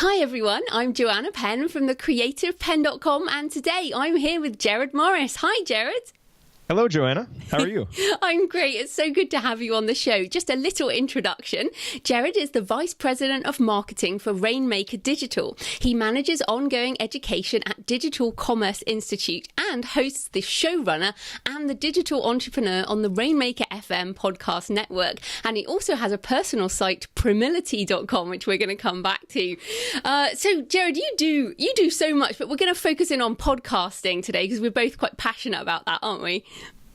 Hi everyone, I'm Joanna Penn from thecreativepenn.com, and today I'm here with Jerod Morris. Hi Jerod. Hello, Joanna. How are you? I'm great. It's so good to have you on the show. Just a little introduction. Jerod is the Vice President of Marketing for Rainmaker Digital. He manages ongoing education at Digital Commerce Institute and hosts the Showrunner and the Digital Entrepreneur on the Rainmaker FM podcast network. And he also has a personal site, primility.com, which we're going to come back to. So, Jerod, you do so much, but we're going to focus in on podcasting today because we're both quite passionate about that, aren't we?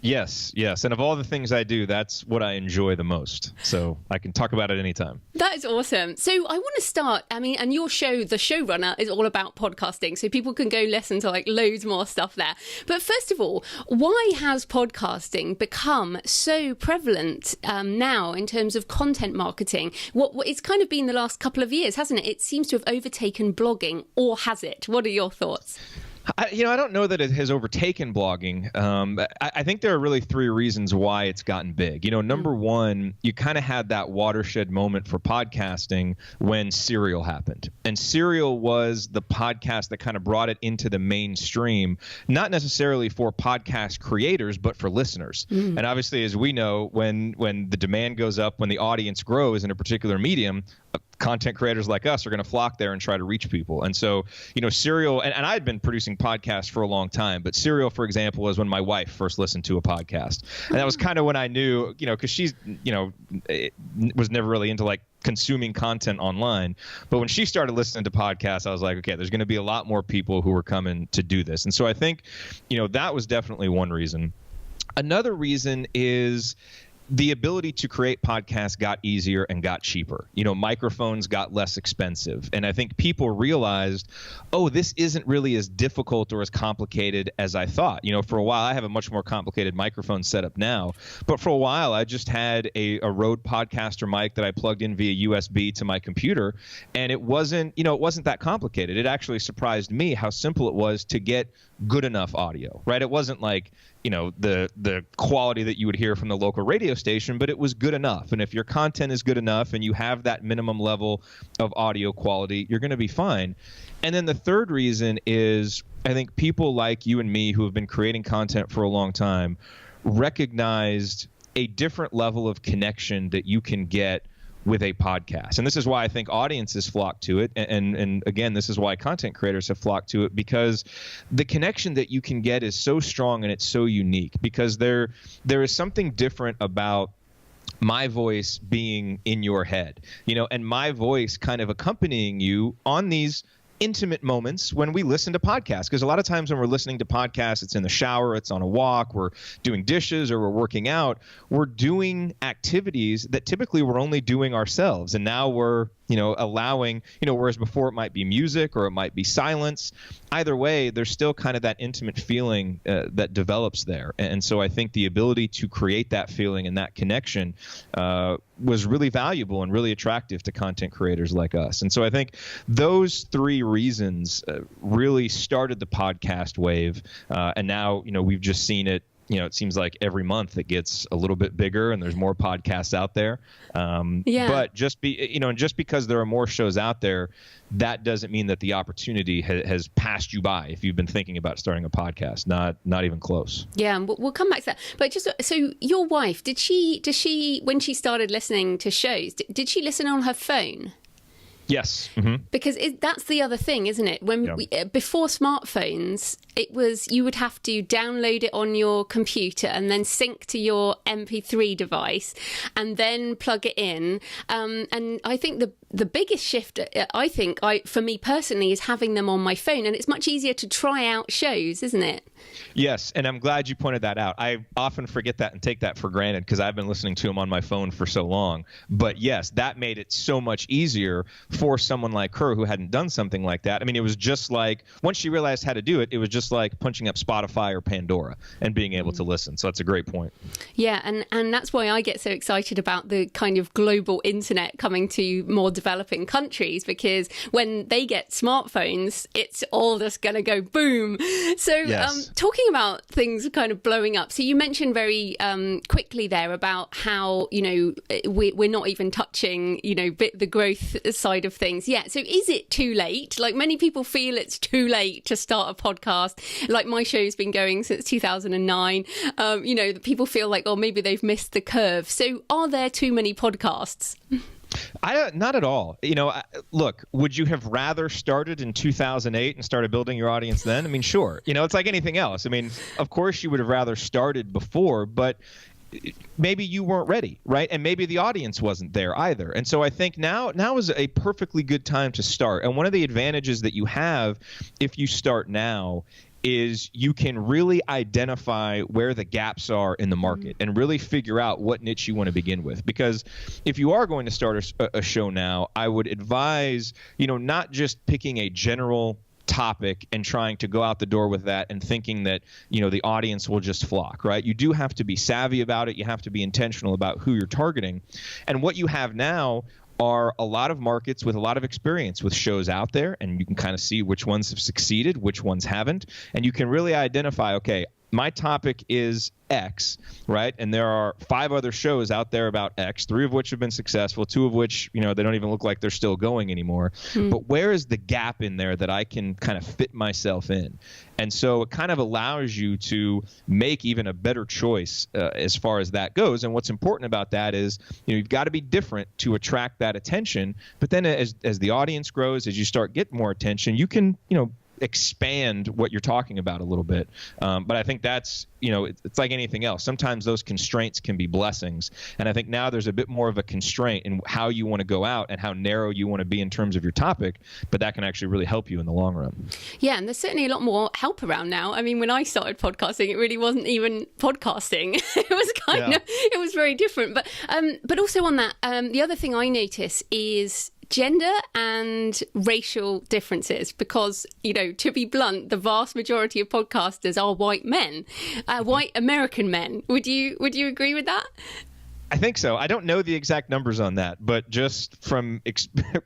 Yes. And of all the things I do, that's what I enjoy the most. So I can talk about it anytime. That is awesome. So I want to start, and your show, The Showrunner, is all about podcasting. So people can go listen to loads more stuff there. But first of all, why has podcasting become so prevalent now in terms of content marketing? What it's kind of been the last couple of years, hasn't it? It seems to have overtaken blogging, or has it? What are your thoughts? I don't know that it has overtaken blogging. I think there are really three reasons why it's gotten big. Number one, you kind of had that watershed moment for podcasting when Serial happened. And Serial was the podcast that kind of brought it into the mainstream, not necessarily for podcast creators, but for listeners. And obviously, as we know, when the demand goes up, when the audience grows in a particular medium, content creators like us are going to flock there and try to reach people. And so, Serial, and I had been producing podcasts for a long time, but Serial, for example, was when my wife first listened to a podcast. And that was kind of when I knew, because she's, was never really into consuming content online. But when she started listening to podcasts, I was like, okay, there's going to be a lot more people who are coming to do this. And so I think, that was definitely one reason. Another reason is the ability to create podcasts got easier and got cheaper. Microphones got less expensive. And I think people realized, this isn't really as difficult or as complicated as I thought. For a while, I have a much more complicated microphone setup now. But for a while, I just had a Rode Podcaster mic that I plugged in via USB to my computer. And it wasn't that complicated. It actually surprised me how simple it was to get good enough audio, right? It wasn't like, the quality that you would hear from the local radio station, but it was good enough. And if your content is good enough and you have that minimum level of audio quality, you're going to be fine. And then the third reason is I think people like you and me who have been creating content for a long time recognized a different level of connection that you can get with a podcast. And this is why I think audiences flock to it. And again, this is why content creators have flocked to it, because the connection that you can get is so strong and it's so unique, because there is something different about my voice being in your head, and my voice kind of accompanying you on these intimate moments when we listen to podcasts. Because a lot of times when we're listening to podcasts, it's in the shower, it's on a walk, we're doing dishes, or we're working out. We're doing activities that typically we're only doing ourselves. And now we're, allowing, whereas before it might be music or it might be silence. Either way, there's still kind of that intimate feeling that develops there. And so I think the ability to create that feeling and that connection was really valuable and really attractive to content creators like us. And so I think those three reasons really started the podcast wave. And now, we've just seen it. It seems like every month it gets a little bit bigger and there's more podcasts out there. But just because there are more shows out there, that doesn't mean that the opportunity has passed you by. If you've been thinking about starting a podcast, not even close. Yeah, and we'll come back to that. But just so your wife, does she when she started listening to shows, did she listen on her phone? Yes. Mm-hmm. Because that's the other thing, isn't it? Before smartphones, it was you would have to download it on your computer and then sync to your MP3 device and then plug it in. And I think the biggest shift, for me personally, is having them on my phone. And it's much easier to try out shows, isn't it? Yes, and I'm glad you pointed that out. I often forget that and take that for granted because I've been listening to them on my phone for so long. But yes, that made it so much easier for someone like her who hadn't done something like that. I mean, it was just like, once she realized how to do it, it was just like punching up Spotify or Pandora and being able to listen. So that's a great point. Yeah, and that's why I get so excited about the kind of global internet coming to more developing countries, because when they get smartphones, it's all just going to go boom. So yes. talking about things kind of blowing up. So you mentioned very quickly there about how, we're not even touching, the growth side of things yet. So is it too late? Like, many people feel it's too late to start a podcast. Like, my show's been going since 2009. People feel like, oh, maybe they've missed the curve. So are there too many podcasts? Not at all. Look, would you have rather started in 2008 and started building your audience then? I mean, sure. It's like anything else. I mean, of course you would have rather started before, but maybe you weren't ready, right? And maybe the audience wasn't there either. And so I think now is a perfectly good time to start. And one of the advantages that you have if you start now is you can really identify where the gaps are in the market and really figure out what niche you want to begin with. Because if you are going to start a show now, I would advise, not just picking a general topic and trying to go out the door with that and thinking that, the audience will just flock, right? You do have to be savvy about it. You have to be intentional about who you're targeting. And what you have now are a lot of markets with a lot of experience with shows out there, and you can kind of see which ones have succeeded, which ones haven't, and you can really identify, okay, my topic is X, right? And there are 5 other shows out there about X, 3 of which have been successful, 2 of which, they don't even look like they're still going anymore. But where is the gap in there that I can kind of fit myself in? And so it kind of allows you to make even a better choice as far as that goes. And what's important about that is, you've got to be different to attract that attention. But then as the audience grows, as you start getting more attention, you can, expand what you're talking about a little bit. But I think that's, it's like anything else. Sometimes those constraints can be blessings. And I think now there's a bit more of a constraint in how you want to go out and how narrow you want to be in terms of your topic. But that can actually really help you in the long run. Yeah. And there's certainly a lot more help around now. I mean, when I started podcasting, it really wasn't even podcasting. It was it was very different. But also on that, the other thing I notice is gender and racial differences, because, to be blunt, the vast majority of podcasters are white men, white American men. Would you agree with that? I think so. I don't know the exact numbers on that, but just from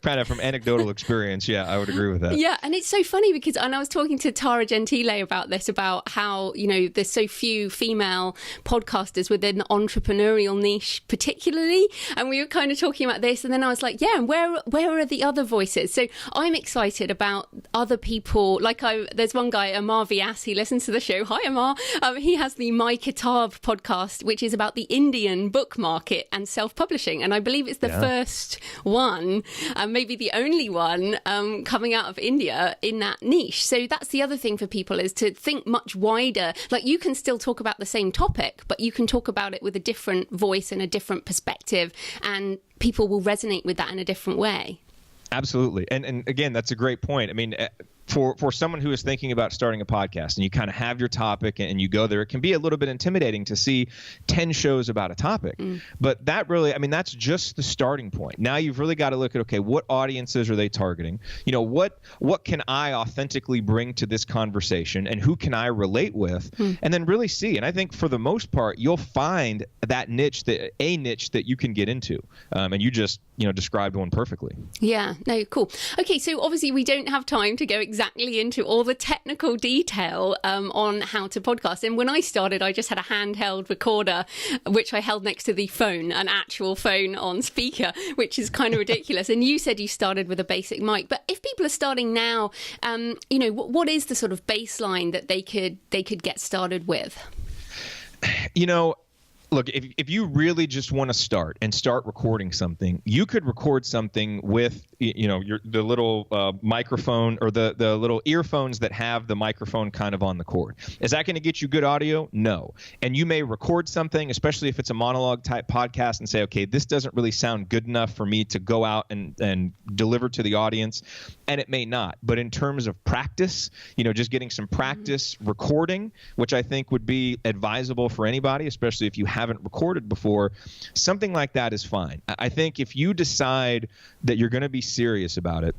kind of from anecdotal experience, yeah, I would agree with that. Yeah, and it's so funny because, and I was talking to Tara Gentile about this, about how, there's so few female podcasters within the entrepreneurial niche particularly, and we were kind of talking about this, and then I was like, yeah, and where are the other voices? So I'm excited about other people. Like, there's one guy, Amar Vyas, he listens to the show. Hi, Amar. He has the My Kitab podcast, which is about the Indian book market and self-publishing, and I believe it's the first one, maybe the only one, coming out of India in that niche. So that's the other thing for people, is to think much wider. Like, you can still talk about the same topic, but you can talk about it with a different voice and a different perspective, and people will resonate with that in a different way. Absolutely. And again, that's a great point. I mean, for someone who is thinking about starting a podcast and you kind of have your topic and you go there, it can be a little bit intimidating to see 10 shows about a topic. But that really, I mean, that's just the starting point. Now you've really got to look at, okay, what audiences are they targeting? What can I authentically bring to this conversation, and who can I relate with? And then really see. And I think for the most part, you'll find that niche, a niche that you can get into. And you just, described one perfectly. Yeah, no, cool. Okay, so obviously we don't have time to go exactly into all the technical detail on how to podcast. And when I started, I just had a handheld recorder, which I held next to the phone, an actual phone on speaker, which is kind of ridiculous. And you said you started with a basic mic. But if people are starting now, what is the sort of baseline that they could get started with? Look, if you really just want to start recording something, you could record something with, the little microphone, or the little earphones that have the microphone kind of on the cord. Is that going to get you good audio? No. And you may record something, especially if it's a monologue type podcast, and say, okay, this doesn't really sound good enough for me to go out and deliver to the audience. And it may not. But in terms of practice, just getting some practice recording, which I think would be advisable for anybody, especially if you haven't recorded before, something like that is fine. I think if you decide that you're going to be serious about it,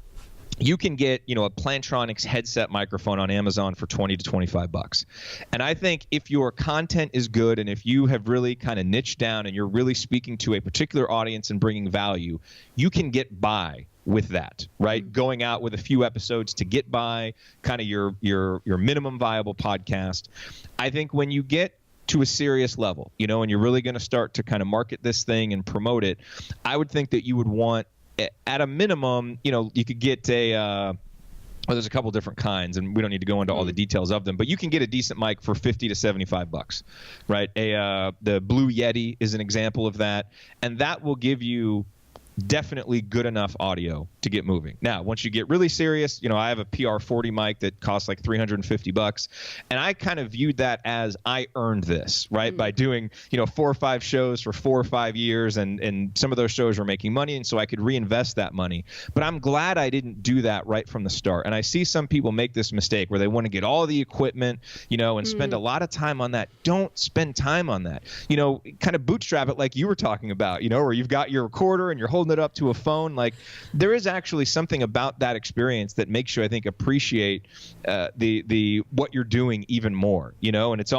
you can get, a Plantronics headset microphone on Amazon for $20 to $25. And I think if your content is good, and if you have really kind of niched down and you're really speaking to a particular audience and bringing value, you can get by with that, right? Going out with a few episodes to get by kind of your minimum viable podcast. I think when you get to a serious level, and you're really going to start to kind of market this thing and promote it, I would think that you would want, at a minimum, you could get well, there's a couple different kinds, and we don't need to go into all the details of them, but you can get a decent mic for $50 to $75, right? The Blue Yeti is an example of that, and that will give you definitely good enough audio to get moving. Now, once you get really serious, I have a PR40 mic that costs like $350, and I kind of viewed that as I earned this, right? By doing, 4 or 5 shows for 4 or 5 years, and some of those shows were making money, and so I could reinvest that money. But I'm glad I didn't do that right from the start. And I see some people make this mistake where they want to get all the equipment, and spend a lot of time on that. Don't spend time on that. Kind of bootstrap it like you were talking about, where you've got your recorder and you're holding it up to a phone. Like, there is actually something about that experience that makes you, I think, appreciate the what you're doing even more, and it's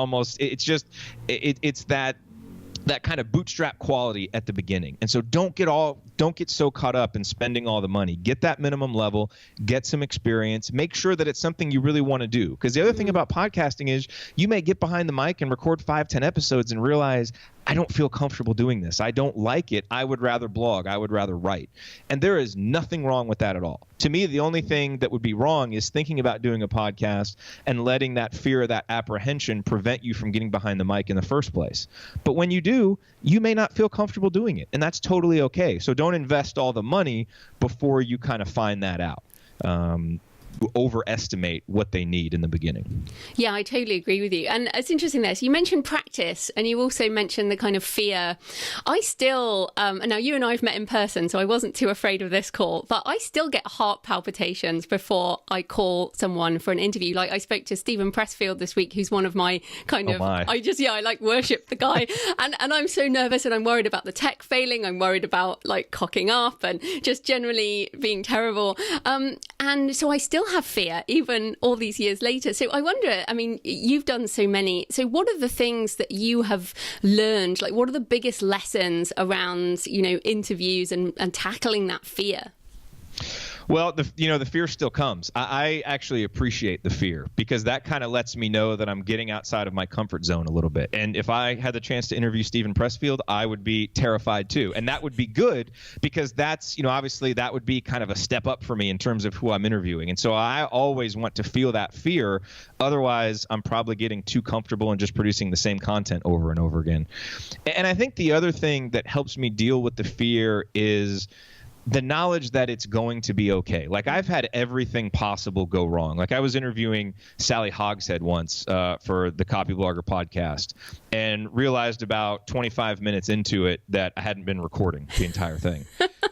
that kind of bootstrap quality at the beginning. And so don't get so caught up in spending all the money. Get that minimum level, get some experience, make sure that it's something you really want to do. Because the other thing about podcasting is you may get behind the mic and record 5-10 episodes and realize, I don't feel comfortable doing this. I don't like it. I would rather blog. I would rather write. And there is nothing wrong with that at all. To me, the only thing that would be wrong is thinking about doing a podcast and letting that fear, that apprehension prevent you from getting behind the mic in the first place. But when you do, you may not feel comfortable doing it, and that's totally okay. So don't invest all the money before you kind of find that out. Overestimate what they need in the beginning. Yeah, I totally agree with you. And it's interesting there. So you mentioned practice, and you also mentioned the kind of fear. I still, now you and I have met in person, so I wasn't too afraid of this call, but I still get heart palpitations before I call someone for an interview. Like, I spoke to Stephen Pressfield this week, who's one of my kind of, I like worship the guy. and I'm so nervous, and I'm worried about the tech failing. I'm worried about like cocking up and just generally being terrible. And so I still have fear even all these years later. So I wonder, I mean, you've done so many. So what are the things that you have learned? Like, what are the biggest lessons around, interviews and tackling that fear? Well, the fear still comes. I actually appreciate the fear, because that kind of lets me know that I'm getting outside of my comfort zone a little bit. And if I had the chance to interview Stephen Pressfield, I would be terrified too. And that would be good, because that's, obviously that would be kind of a step up for me in terms of who I'm interviewing. And so I always want to feel that fear. Otherwise, I'm probably getting too comfortable and just producing the same content over and over again. And I think the other thing that helps me deal with the fear is the knowledge that it's going to be okay. Like, I've had everything possible go wrong. Like, I was interviewing Sally Hogshead once for the Copy Blogger podcast, and realized about 25 minutes into it that I hadn't been recording the entire thing.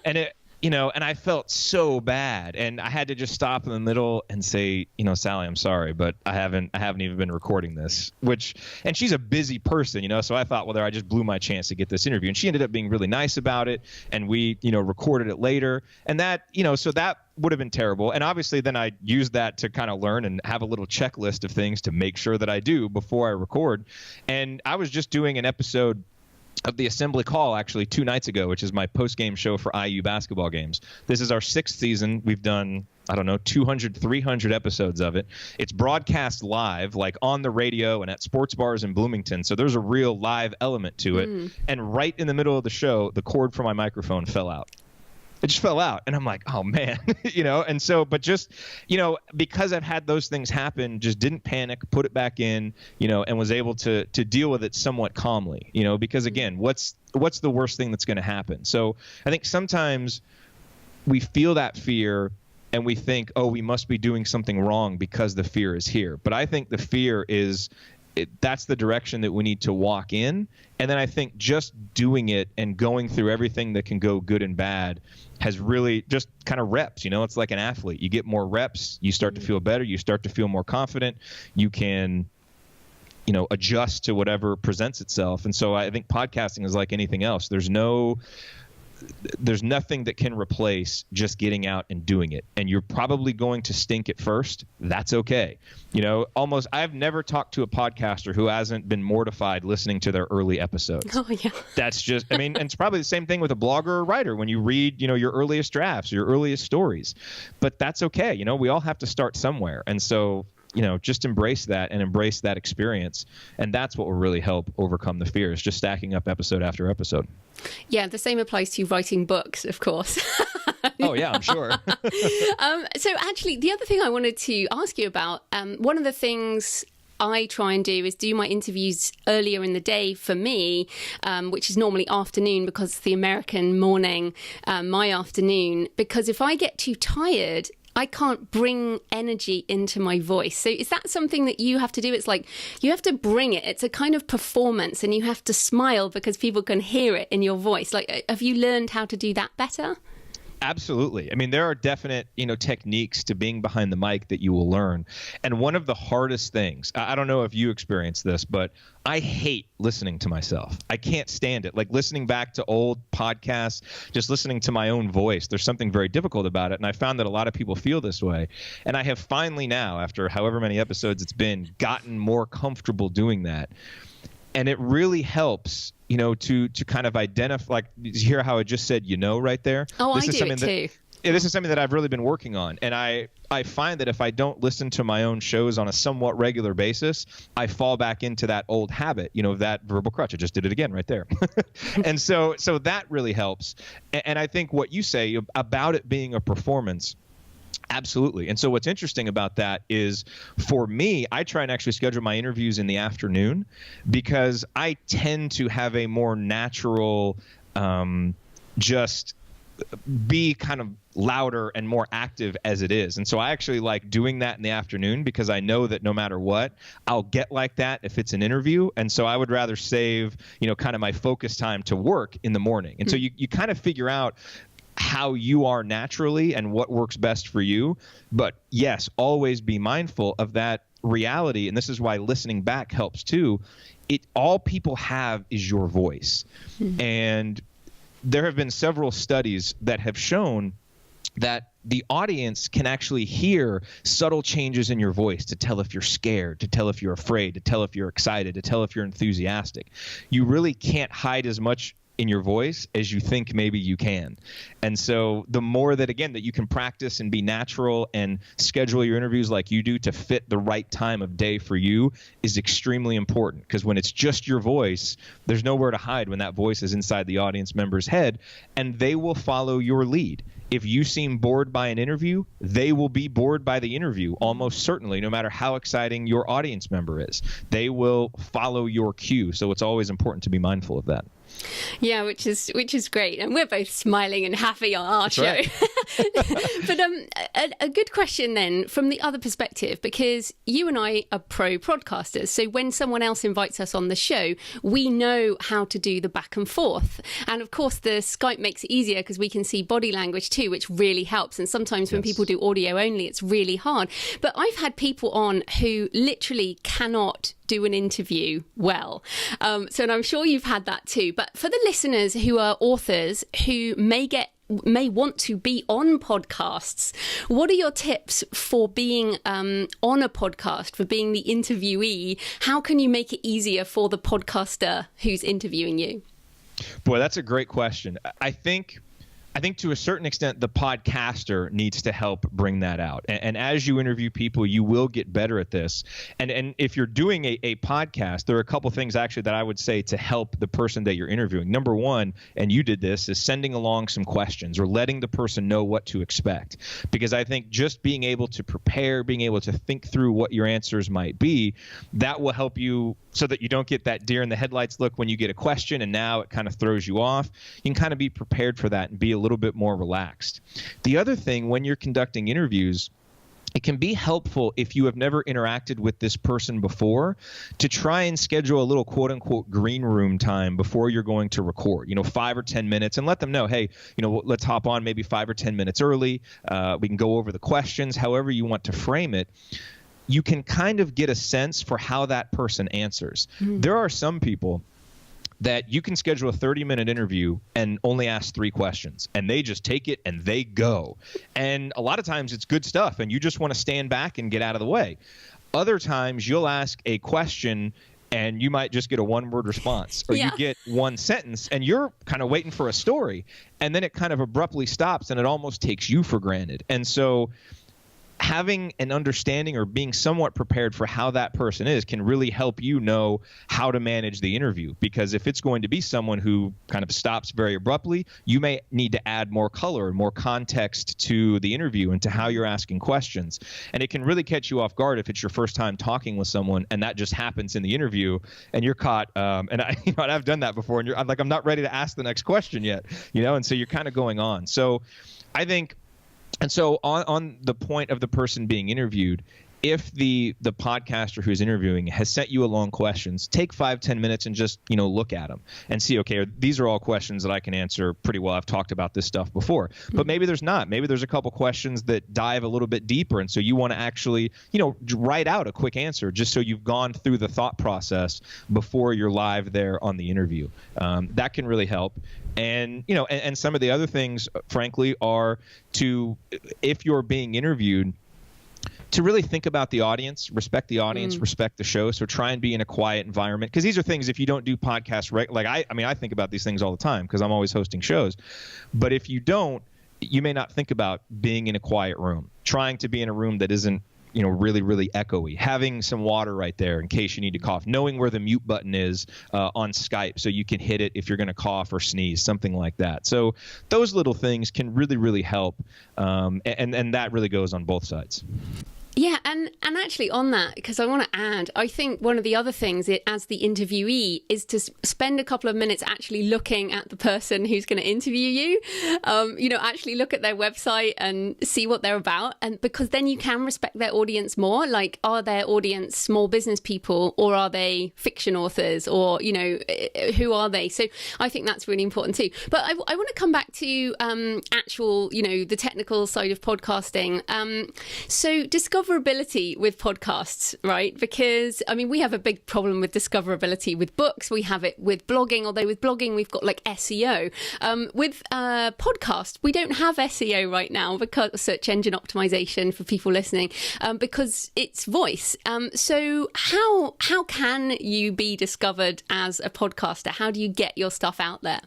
And and I felt so bad, and I had to just stop in the middle and say, Sally, I'm sorry, but I haven't even been recording this. And she's a busy person, so I thought, well, I just blew my chance to get this interview. And she ended up being really nice about it, and we, recorded it later. And that, so that would have been terrible. And obviously then I used that to kind of learn and have a little checklist of things to make sure that I do before I record. And I was just doing an episode of the Assembly Call actually 2 nights ago, which is my post-game show for IU basketball games. This is our 6th season. We've done, 200, 300 episodes of it. It's broadcast live, like on the radio and at sports bars in Bloomington. So there's a real live element to it. And right in the middle of the show, the cord for my microphone fell out. It just fell out. And I'm like, oh, man, and so, but just, because I've had those things happen, just didn't panic, put it back in, and was able to deal with it somewhat calmly, because, again, what's the worst thing that's going to happen? So I think sometimes we feel that fear and we think, oh, we must be doing something wrong because the fear is here. But I think the fear is that's the direction that we need to walk in. And then I think just doing it and going through everything that can go good and bad has really just kind of reps. It's like an athlete. You get more reps, you start to feel better, you start to feel more confident, you can adjust to whatever presents itself. And so I think podcasting is like anything else. There's no there's nothing that can replace just getting out and doing it. And you're probably going to stink at first. That's okay. I've never talked to a podcaster who hasn't been mortified listening to their early episodes. Oh, yeah. That's just, and it's probably the same thing with a blogger or a writer when you read, your earliest drafts, your earliest stories. But that's okay. We all have to start somewhere. And so, just embrace that and embrace that experience. And that's what will really help overcome the fears, just stacking up episode after episode. Yeah, the same applies to writing books, of course. Oh, yeah, I'm sure. So actually, the other thing I wanted to ask you about, one of the things I try and do is do my interviews earlier in the day for me, which is normally afternoon because it's the American morning, my afternoon, because if I get too tired, I can't bring energy into my voice. So is that something that you have to do? It's like you have to bring it. It's a kind of performance and you have to smile because people can hear it in your voice. Like, have you learned how to do that better? Absolutely. I mean, there are definite, techniques to being behind the mic that you will learn. And one of the hardest things, I don't know if you experience this, but I hate listening to myself. I can't stand it. Like listening back to old podcasts, just listening to my own voice. There's something very difficult about it. And I found that a lot of people feel this way. And I have finally now, after however many episodes it's been, gotten more comfortable doing that. And it really helps, to kind of identify, like, you hear how I just said, right there? Oh, I do it too. This is something that I've really been working on. And I find that if I don't listen to my own shows on a somewhat regular basis, I fall back into that old habit, that verbal crutch. I just did it again right there. And so that really helps. And I think what you say about it being a performance, absolutely. And so what's interesting about that is, for me, I try and actually schedule my interviews in the afternoon because I tend to have a more natural, just be kind of louder and more active as it is. And so I actually like doing that in the afternoon because I know that no matter what, I'll get like that if it's an interview. And so I would rather save, kind of my focus time to work in the morning. And so you kind of figure out how you are naturally and what works best for you. But yes, always be mindful of that reality. And this is why listening back helps too. All people have is your voice. And there have been several studies that have shown that the audience can actually hear subtle changes in your voice to tell if you're scared, to tell if you're afraid, to tell if you're excited, to tell if you're enthusiastic. You really can't hide as much in your voice as you think maybe you can. And so the more that you can practice and be natural and schedule your interviews like you do to fit the right time of day for you is extremely important, because when it's just your voice, there's nowhere to hide when that voice is inside the audience member's head, and they will follow your lead. If you seem bored by an interview, they will be bored by the interview, almost certainly, no matter how exciting your audience member is. They will follow your cue. So it's always important to be mindful of that. Yeah, which is great, and we're both smiling and happy on our show. Right. But a good question then from the other perspective, because you and I are pro podcasters, so when someone else invites us on the show, we know how to do the back and forth, and of course the Skype makes it easier because we can see body language too, which really helps. And sometimes when people do audio only, it's really hard. But I've had people on who literally cannot do an interview well. And I'm sure you've had that too. But for the listeners who are authors who may want to be on podcasts, what are your tips for being on a podcast, for being the interviewee? How can you make it easier for the podcaster who's interviewing you? Boy, that's a great question. I think to a certain extent, the podcaster needs to help bring that out. And as you interview people, you will get better at this. And if you're doing a podcast, there are a couple things actually that I would say to help the person that you're interviewing. Number one, and you did this, is sending along some questions or letting the person know what to expect. Because I think just being able to prepare, being able to think through what your answers might be, that will help you so that you don't get that deer in the headlights look when you get a question and now it kind of throws you off. You can kind of be prepared for that and be a little bit more relaxed. The other thing, when you're conducting interviews, it can be helpful if you have never interacted with this person before to try and schedule a little quote unquote green room time before you're going to record, 5 or 10 minutes, and let them know, hey, let's hop on maybe 5 or 10 minutes early. We can go over the questions, however you want to frame it. You can kind of get a sense for how that person answers. There are some people that you can schedule a 30-minute interview and only ask 3 questions, and they just take it and they go. And a lot of times it's good stuff, and you just want to stand back and get out of the way. Other times you'll ask a question and you might just get a 1-word response, or you get 1 sentence, and you're kind of waiting for a story, and then it kind of abruptly stops, and it almost takes you for granted. And so having an understanding or being somewhat prepared for how that person is can really help you know how to manage the interview. Because if it's going to be someone who kind of stops very abruptly, you may need to add more color and more context to the interview and to how you're asking questions. And it can really catch you off guard if it's your first time talking with someone and that just happens in the interview and you're caught. And I've done that before, and I'm not ready to ask the next question yet, and so you're kind of going on. So I think. And so on the point of the person being interviewed, if the podcaster who's interviewing has sent you a long questions, take 5-10 minutes and just, look at them and see, okay, these are all questions that I can answer pretty well. I've talked about this stuff before, but maybe there's not. Maybe there's a couple questions that dive a little bit deeper. And so you want to actually, write out a quick answer just so you've gone through the thought process before you're live there on the interview. That can really help. And, and some of the other things, frankly, are if you're being interviewed, to really think about the audience, respect the audience, respect the show. So try and be in a quiet environment, because these are things, if you don't do podcasts, I think about these things all the time because I'm always hosting shows. But if you don't, you may not think about being in a quiet room, trying to be in a room that isn't, really, really echoey, having some water right there in case you need to cough, knowing where the mute button is on Skype so you can hit it if you're going to cough or sneeze, something like that. So those little things can really, really help. And that really goes on both sides. Yeah, and actually on that, because I want to add, I think one of the other things as the interviewee is to spend a couple of minutes actually looking at the person who's going to interview you, actually look at their website and see what they're about. And because then you can respect their audience more, like, are their audience small business people, or are they fiction authors, or, who are they? So I think that's really important too. But I want to come back to actual, the technical side of podcasting. So discoverability with podcasts, right? Because, we have a big problem with discoverability with books. We have it with blogging, although with blogging, we've got like SEO. With podcast, we don't have SEO right now, because search engine optimization for people listening, because it's voice. So how can you be discovered as a podcaster? How do you get your stuff out there?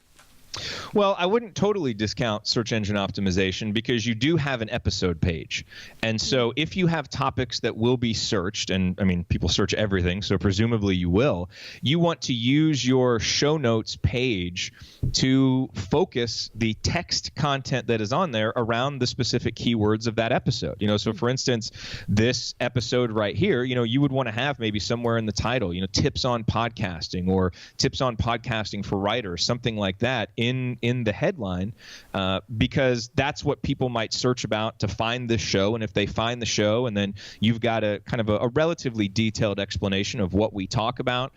Well, I wouldn't totally discount search engine optimization, because you do have an episode page. And so if you have topics that will be searched, and people search everything, so presumably you will, you want to use your show notes page to focus the text content that is on there around the specific keywords of that episode. So for instance, this episode right here, you would want to have maybe somewhere in the title, tips on podcasting, or tips on podcasting for writers, something like that in the headline, because that's what people might search about to find this show. And if they find the show, and then you've got a kind of a relatively detailed explanation of what we talk about,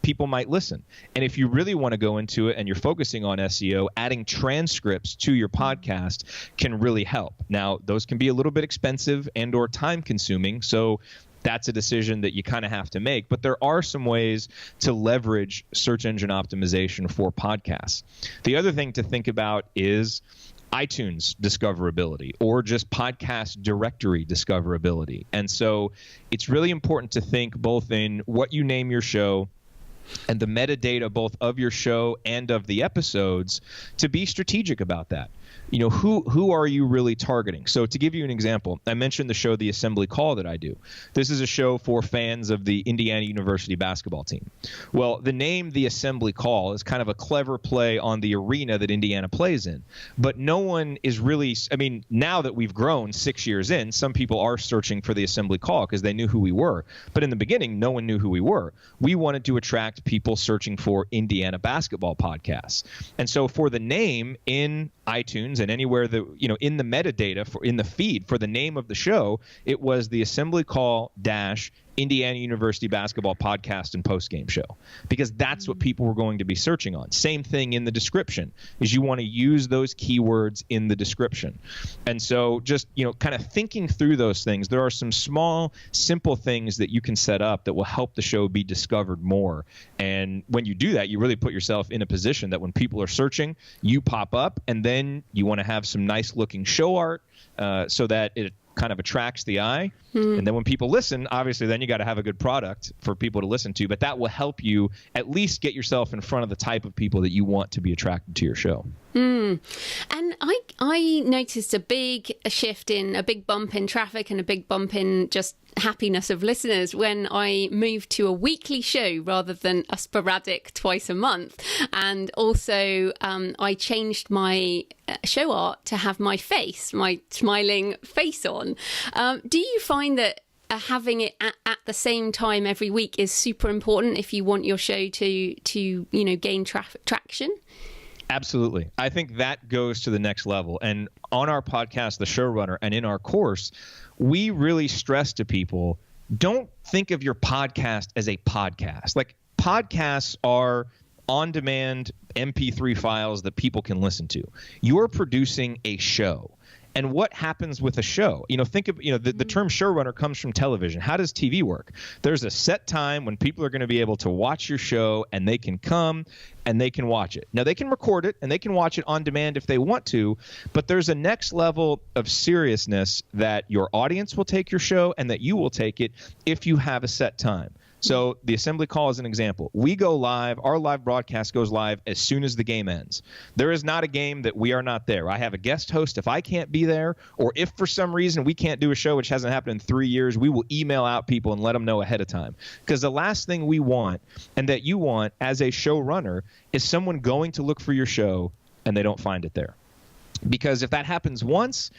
people might listen. And if you really want to go into it and you're focusing on SEO, adding transcripts to your podcast can really help. Now, those can be a little bit expensive and or time consuming. So that's a decision that you kind of have to make. But there are some ways to leverage search engine optimization for podcasts. The other thing to think about is iTunes discoverability, or just podcast directory discoverability. And so it's really important to think both in what you name your show and the metadata both of your show and of the episodes, to be strategic about that. Who are you really targeting? So to give you an example, I mentioned the show The Assembly Call that I do. This is a show for fans of the Indiana University basketball team. Well, the name The Assembly Call is kind of a clever play on the arena that Indiana plays in. But no one is really, now that we've grown 6 years in, some people are searching for The Assembly Call because they knew who we were. But in the beginning, no one knew who we were. We wanted to attract people searching for Indiana basketball podcasts. And so for the name in iTunes and anywhere that, in the metadata in the feed for the name of the show, it was the Assembly Call Indiana University Basketball Podcast and Postgame Show, because that's what people were going to be searching on. Same thing in the description, is you want to use those keywords in the description. And so just, kind of thinking through those things, there are some small, simple things that you can set up that will help the show be discovered more. And when you do that, you really put yourself in a position that when people are searching, you pop up, and then you want to have some nice looking show art so that it kind of attracts the eye. And then when people listen, obviously then you got to have a good product for people to listen to, but that will help you at least get yourself in front of the type of people that you want to be attracted to your show. And I noticed a big bump in traffic and a big bump in just happiness of listeners when I moved to a weekly show rather than a sporadic twice a month. And also I changed my show art to have my smiling face on. Do you find that having it at the same time every week is super important if you want your show to gain traction? Absolutely. I think that goes to the next level. And on our podcast, The Showrunner, and in our course, we really stress to people, don't think of your podcast as a podcast. Like, podcasts are on-demand MP3 files that people can listen to. You're producing a show. And what happens with a show? Think of, the term showrunner comes from television. How does TV work? There's a set time when people are going to be able to watch your show, and they can come and they can watch it. Now, they can record it and they can watch it on demand if they want to, but there's a next level of seriousness that your audience will take your show and that you will take it if you have a set time. So the Assembly Call is an example. We go live. Our live broadcast goes live as soon as the game ends. There is not a game that we are not there. I have a guest host. If I can't be there, or if for some reason we can't do a show, which hasn't happened in 3 years, we will email out people and let them know ahead of time. Because the last thing we want, and that you want as a showrunner, is someone going to look for your show and they don't find it there. Because if that happens once,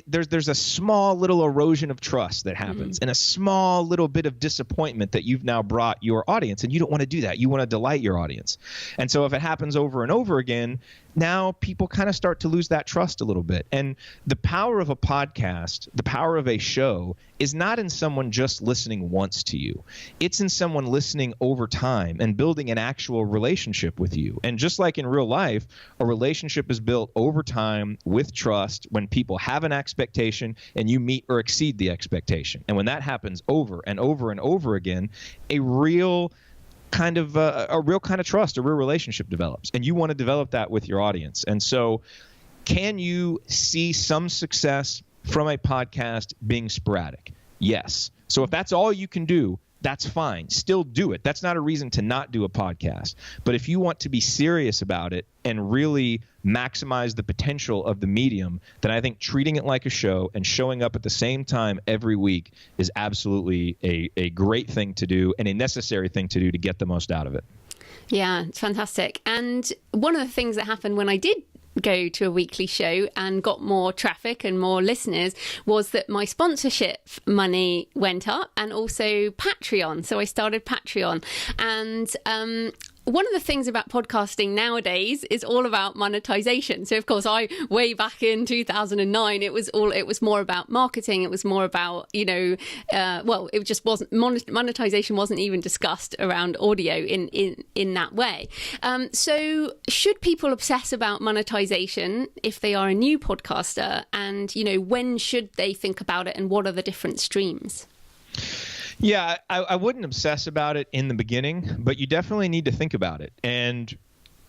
there's a small little erosion of trust that happens, and a small little bit of disappointment that you've now brought your audience, and you don't want to do that. You want to delight your audience. And so if it happens over and over again, now people kind of start to lose that trust a little bit. And the power of a podcast, the power of a show, is not in someone just listening once to you. It's in someone listening over time and building an actual relationship with you. And just like in real life, a relationship is built over time with trust when people have an expectation and you meet or exceed the expectation. And when that happens over and over and over again, a real kind of trust, a real relationship develops, and you want to develop that with your audience. And so, can you see some success from a podcast being sporadic? Yes. So if that's all you can do, that's fine. Still do it. That's not a reason to not do a podcast. But if you want to be serious about it and really maximize the potential of the medium, then I think treating it like a show and showing up at the same time every week is absolutely a great thing to do and a necessary thing to do to get the most out of it. Yeah, it's fantastic. And one of the things that happened when I did go to a weekly show and got more traffic and more listeners was that my sponsorship money went up, and also Patreon. So I started Patreon, and one of the things about podcasting nowadays is all about monetization. So of course, way back in 2009, it was more about marketing. It was more about, it just wasn't, monetization wasn't even discussed around audio in that way. So should people obsess about monetization if they are a new podcaster? And, when should they think about it, and what are the different streams? Yeah, I wouldn't obsess about it in the beginning, but you definitely need to think about it. And,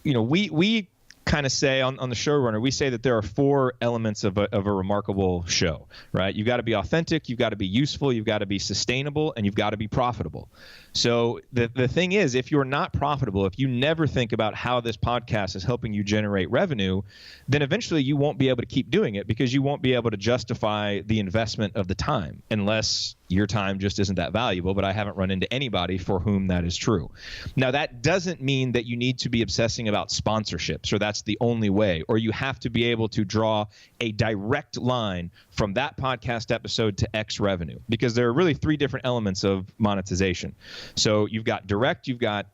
we kind of say on the Showrunner, we say that there are 4 elements of a remarkable show, right? You've got to be authentic, you've got to be useful, you've got to be sustainable, and you've got to be profitable. So the thing is, if you're not profitable, if you never think about how this podcast is helping you generate revenue, then eventually you won't be able to keep doing it, because you won't be able to justify the investment of the time, unless your time just isn't that valuable. But I haven't run into anybody for whom that is true. Now, that doesn't mean that you need to be obsessing about sponsorships, or that's the only way, or you have to be able to draw a direct line from that podcast episode to X revenue, because there are really 3 different elements of monetization. So you've got direct, you've got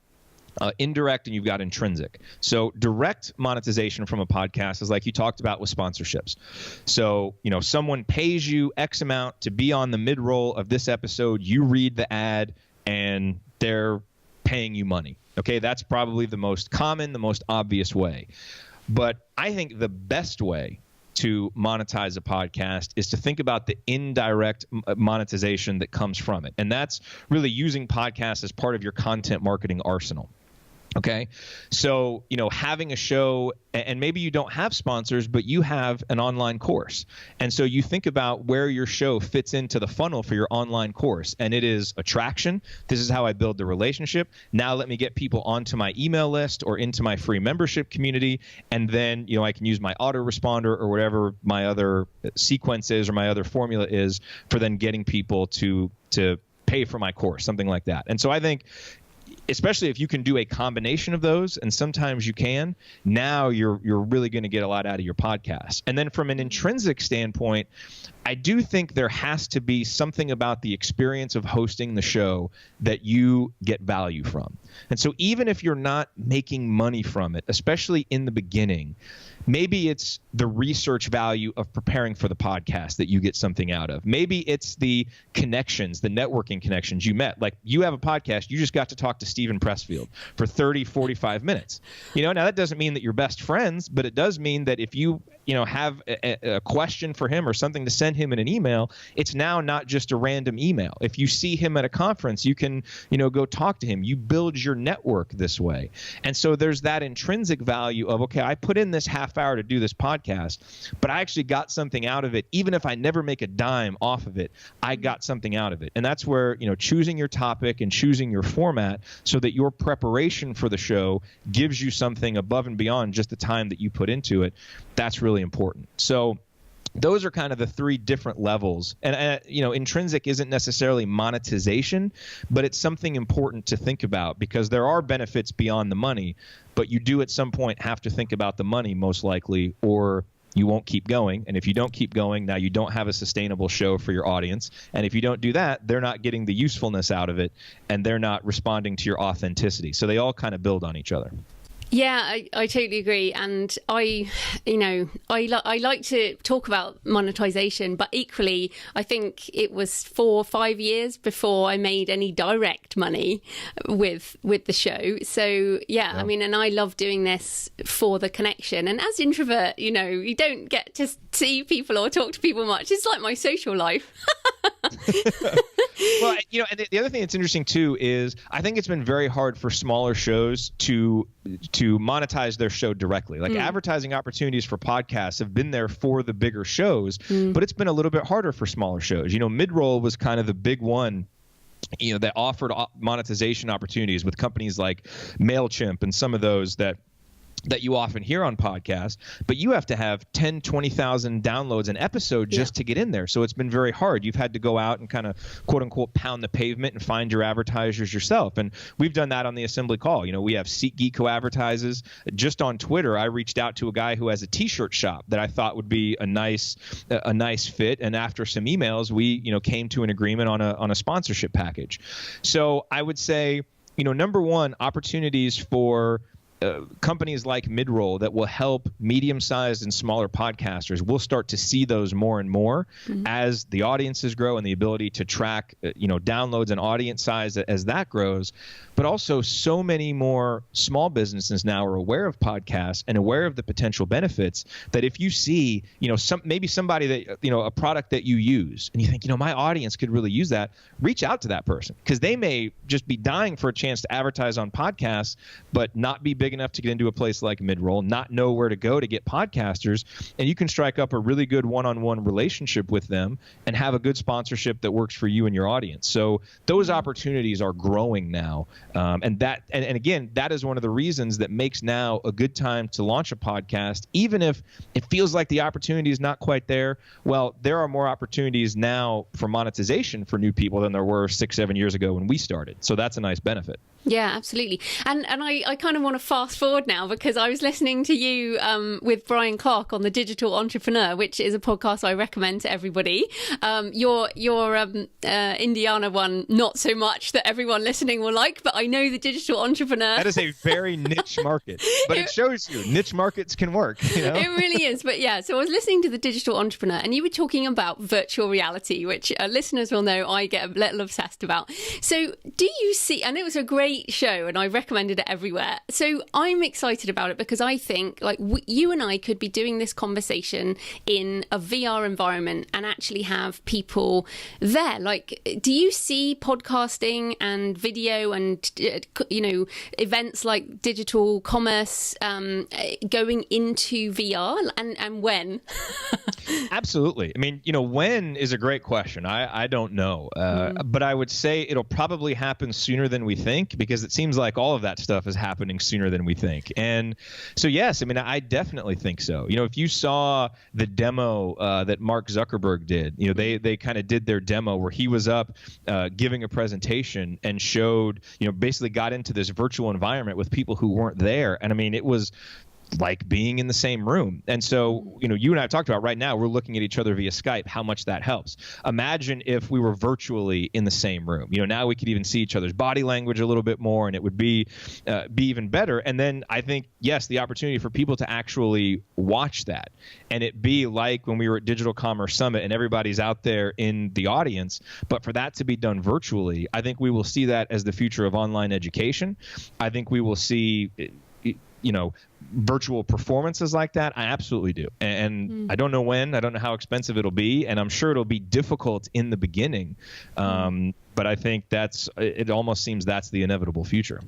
indirect, and you've got intrinsic. So direct monetization from a podcast is like you talked about with sponsorships. So, someone pays you X amount to be on the mid-roll of this episode. You read the ad and they're paying you money. Okay, that's probably the most common, the most obvious way. But I think the best way to monetize a podcast is to think about the indirect monetization that comes from it. And that's really using podcasts as part of your content marketing arsenal. Okay, so, having a show, and maybe you don't have sponsors, but you have an online course. And so you think about where your show fits into the funnel for your online course. And it is attraction. This is how I build the relationship. Now let me get people onto my email list or into my free membership community. And then, I can use my autoresponder or whatever my other sequence is or my other formula is for then getting people to pay for my course, something like that. And so I think, especially if you can do a combination of those, and sometimes you can, now you're really going to get a lot out of your podcast. And then from an intrinsic standpoint, I do think there has to be something about the experience of hosting the show that you get value from. And so even if you're not making money from it, especially in the beginning, maybe it's the research value of preparing for the podcast that you get something out of. Maybe it's the connections, the networking connections you met. Like, you have a podcast, you just got to talk to Stephen Pressfield for 30, 45 minutes. Now that doesn't mean that you're best friends, but it does mean that if you have a question for him or something to send him in an email, it's now not just a random email. If you see him at a conference, you can, go talk to him. You build your network this way. And so there's that intrinsic value of, okay, I put in this half hour to do this podcast, but I actually got something out of it. Even if I never make a dime off of it, I got something out of it. And that's where, choosing your topic and choosing your format so that your preparation for the show gives you something above and beyond just the time that you put into it. That's really important. So those are kind of the three different levels. And, intrinsic isn't necessarily monetization, but it's something important to think about because there are benefits beyond the money, but you do at some point have to think about the money most likely, or you won't keep going. And if you don't keep going, now you don't have a sustainable show for your audience. And if you don't do that, they're not getting the usefulness out of it, and they're not responding to your authenticity. So they all kind of build on each other. Yeah, I totally agree. And I like to talk about monetization, but equally, I think it was 4 or 5 years before I made any direct money with the show. So, yeah, I mean, and I love doing this for the connection. And as introvert, you don't get to see people or talk to people much. It's like my social life. Well, and the other thing that's interesting too is I think it's been very hard for smaller shows to monetize their show directly. Like advertising opportunities for podcasts have been there for the bigger shows, but it's been a little bit harder for smaller shows. Mid-roll was kind of the big one that offered monetization opportunities with companies like MailChimp and some of those that you often hear on podcasts, but you have to have 10, 20,000 downloads an episode just to get in there. So it's been very hard. You've had to go out and kind of quote unquote pound the pavement and find your advertisers yourself. And we've done that on the Assembly Call. We have SeatGeek who advertises. Just on Twitter, I reached out to a guy who has a t-shirt shop that I thought would be a nice fit. And after some emails, we, came to an agreement on a sponsorship package. So I would say, number one, opportunities for companies like Midroll that will help medium-sized and smaller podcasters. We'll start to see those more and more as the audiences grow and the ability to track, downloads and audience size as that grows. But also so many more small businesses now are aware of podcasts and aware of the potential benefits that if you see, maybe somebody that, a product that you use and you think, my audience could really use that, reach out to that person because they may just be dying for a chance to advertise on podcasts, but not be big enough to get into a place like Midroll, not know where to go to get podcasters. And you can strike up a really good one-on-one relationship with them and have a good sponsorship that works for you and your audience. So those opportunities are growing now. And again, that is one of the reasons that makes now a good time to launch a podcast, even if it feels like the opportunity is not quite there. Well, there are more opportunities now for monetization for new people than there were 6-7 years ago when we started. So that's a nice benefit. Yeah, absolutely. And I kind of want to fast forward now because I was listening to you with Brian Clark on The Digital Entrepreneur, which is a podcast I recommend to everybody. Your Indiana one, not so much that everyone listening will like, but I know The Digital Entrepreneur. That is a very niche market, but it shows you niche markets can work. You know? It really is. But yeah, so I was listening to The Digital Entrepreneur and you were talking about virtual reality, which listeners will know I get a little obsessed about. So do you see, and it was a great show and I recommended it everywhere. So I'm excited about it because I think like you and I could be doing this conversation in a VR environment and actually have people there. Like, do you see podcasting and video and, events like digital commerce going into VR and when? Absolutely. I mean, when is a great question. I don't know. But I would say it'll probably happen sooner than we think because it seems like all of that stuff is happening sooner than we think. And so, yes, I mean, I definitely think so. If you saw the demo that Mark Zuckerberg did, they kind of did their demo where he was up giving a presentation and showed, basically got into this virtual environment with people who weren't there. And I mean, it was like being in the same room. And so, you and I have talked about right now, we're looking at each other via Skype, how much that helps. Imagine if we were virtually in the same room. Now we could even see each other's body language a little bit more and it would be even better. And then I think, yes, the opportunity for people to actually watch that and it be like when we were at Digital Commerce Summit and everybody's out there in the audience, but for that to be done virtually, I think we will see that as the future of online education. I think we will see virtual performances like that. I absolutely do. And I don't know when, I don't know how expensive it'll be. And I'm sure it'll be difficult in the beginning. But I think it almost seems that's the inevitable future.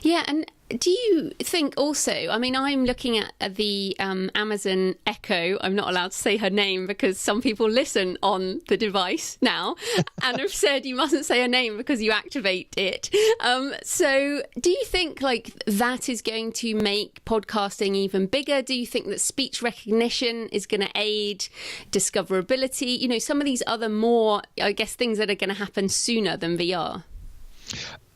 Yeah. And do you think also, I mean, I'm looking at the Amazon Echo. I'm not allowed to say her name because some people listen on the device now and have said you mustn't say her name because you activate it. So do you think like that is going to make podcasting even bigger? Do you think that speech recognition is going to aid discoverability? Some of these other more, I guess, things that are going to happen sooner than VR?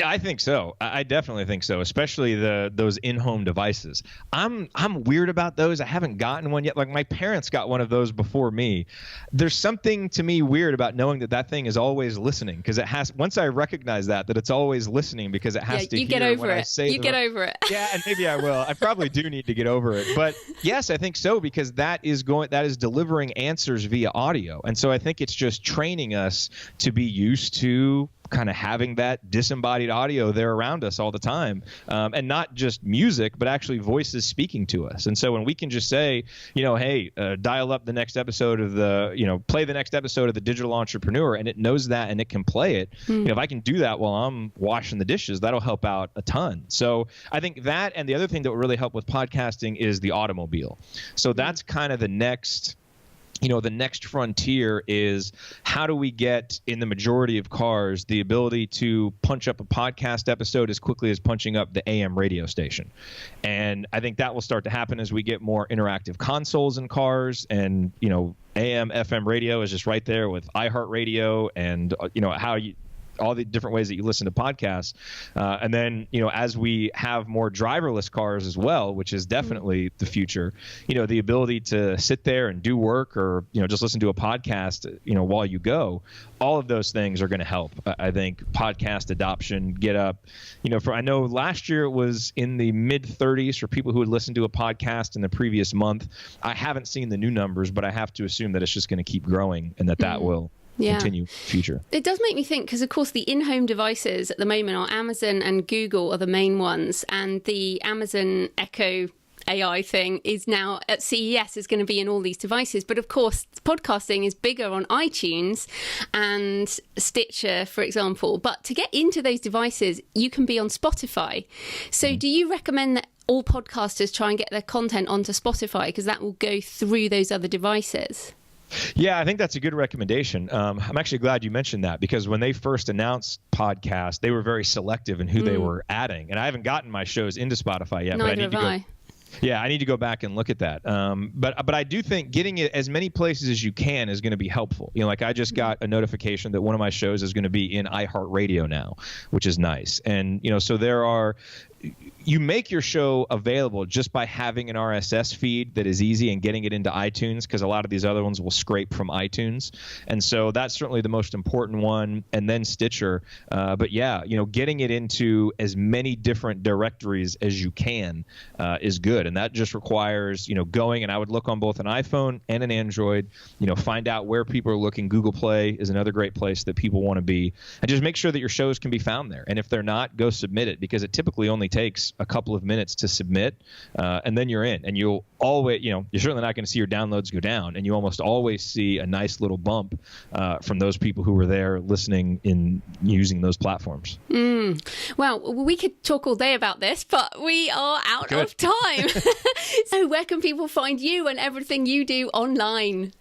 I think so. I definitely think so, especially those in-home devices. I'm weird about those. I haven't gotten one yet. Like my parents got one of those before me. There's something to me weird about knowing that thing is always listening because it has. Once I recognize that it's always listening because it has to hear when I say you get over it. Yeah, and maybe I will. I probably do need to get over it. But yes, I think so because that is delivering answers via audio, and so I think it's just training us to be used to kind of having that disembodied audio there around us all the time, and not just music, but actually voices speaking to us. And so when we can just say, hey, dial up the next episode of play the next episode of The Digital Entrepreneur, and it knows that and it can play it. If I can do that while I'm washing the dishes, that'll help out a ton. So I think that, and the other thing that will really help with podcasting is the automobile. So that's kind of the next frontier is how do we get in the majority of cars the ability to punch up a podcast episode as quickly as punching up the AM radio station. And I think that will start to happen as we get more interactive consoles in cars and, AM, FM radio is just right there with iHeartRadio and, all the different ways that you listen to podcasts. And then, as we have more driverless cars as well, which is definitely the future, the ability to sit there and do work or, just listen to a podcast, while you go, all of those things are going to help. I think podcast adoption get up, I know last year it was in the mid 30s for people who had listened to a podcast in the previous month. I haven't seen the new numbers, but I have to assume that it's just going to keep growing and that will continue future. It does make me think because, of course, the in-home devices at the moment are Amazon and Google are the main ones, and the Amazon Echo AI thing is now at CES is going to be in all these devices. But of course, podcasting is bigger on iTunes and Stitcher, for example. But to get into those devices, you can be on Spotify. So do you recommend that all podcasters try and get their content onto Spotify because that will go through those other devices? Yeah, I think that's a good recommendation. I'm actually glad you mentioned that because when they first announced podcasts, they were very selective in who they were adding. And I haven't gotten my shows into Spotify yet. Neither but I need to go. Yeah, I need to go back and look at that. But I do think getting it as many places as you can is going to be helpful. Like I just got a notification that one of my shows is going to be in iHeartRadio now, which is nice. And, so there are you make your show available just by having an RSS feed that is easy and getting it into iTunes, because a lot of these other ones will scrape from iTunes. And so that's certainly the most important one, and then Stitcher. But yeah, getting it into as many different directories as you can is good. And that just requires, going, and I would look on both an iPhone and an Android, find out where people are looking. Google Play is another great place that people want to be. And just make sure that your shows can be found there. And if they're not, go submit it, because it typically only takes a couple of minutes to submit, and then you're in. And you'll always, you're certainly not going to see your downloads go down, and you almost always see a nice little bump from those people who were there listening in using those platforms. Well, we could talk all day about this, but we are out of time. So where can people find you and everything you do online?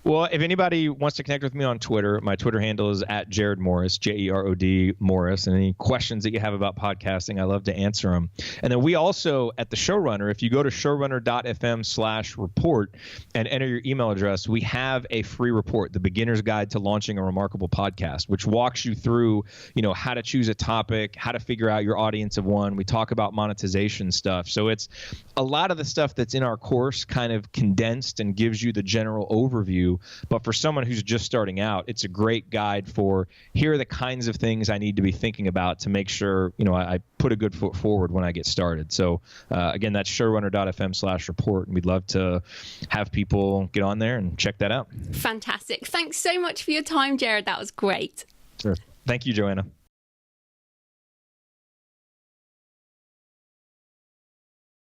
Well, if anybody wants to connect with me on Twitter, my Twitter handle is @Jerod Morris, Jerod Morris. And any questions that you have about podcasting, I love to answer them. And then we also, at the Showrunner, if you go to showrunner.fm/report and enter your email address, we have a free report, The Beginner's Guide to Launching a Remarkable Podcast, which walks you through, how to choose a topic, how to figure out your audience of one. We talk about monetization stuff. So it's a lot of the stuff that's in our course kind of condensed and gives you the general overview. But for someone who's just starting out, it's a great guide for, here are the kinds of things I need to be thinking about to make sure, I put a good foot forward when I get started. So again, that's showrunner.fm/report. And we'd love to have people get on there and check that out. Fantastic. Thanks so much for your time, Jerod. That was great. Sure. Thank you, Joanna.